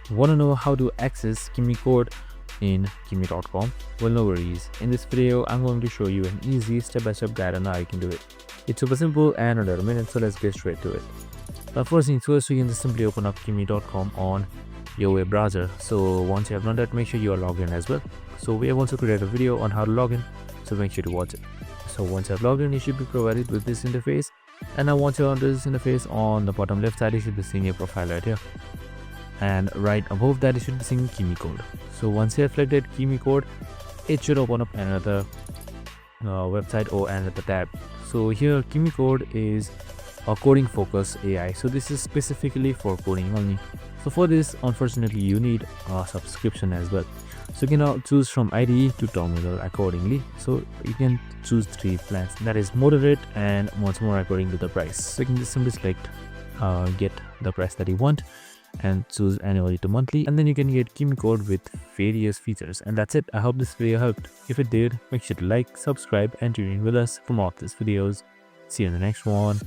Want to know how to access Kimi Code in Kimi.com? Well, no worries. In this video, I'm going to show you an easy step-by-step guide on how you can do it. It's super simple and under a minute, so let's get straight to it. Now, first things first, you can just simply open up Kimi.com on your web browser. So once you have done that, make sure you are logged in as well. So we have also created a video on how to log in, so make sure to watch it. So once you have logged in, you should be provided with this interface. And now once you're on this interface, on the bottom left side, you should be seeing your profile right here. And right above that, you should be seeing Kimi Code. So once you have selected Kimi Code, it should open up another website or another tab. So here, Kimi Code is a coding focus AI. So this is specifically for coding only. So for this, unfortunately, you need a subscription as well. So you can now choose from IDE to terminal accordingly. So you can choose 3 plans, that is moderate and much more according to the price. So you can just simply select get the price that you want and choose annually to monthly, and then you can get Kimi Code with various features. And that's it. I hope this video helped. If it did, make sure to like, subscribe and tune in with us for more of these videos. See you in the next one.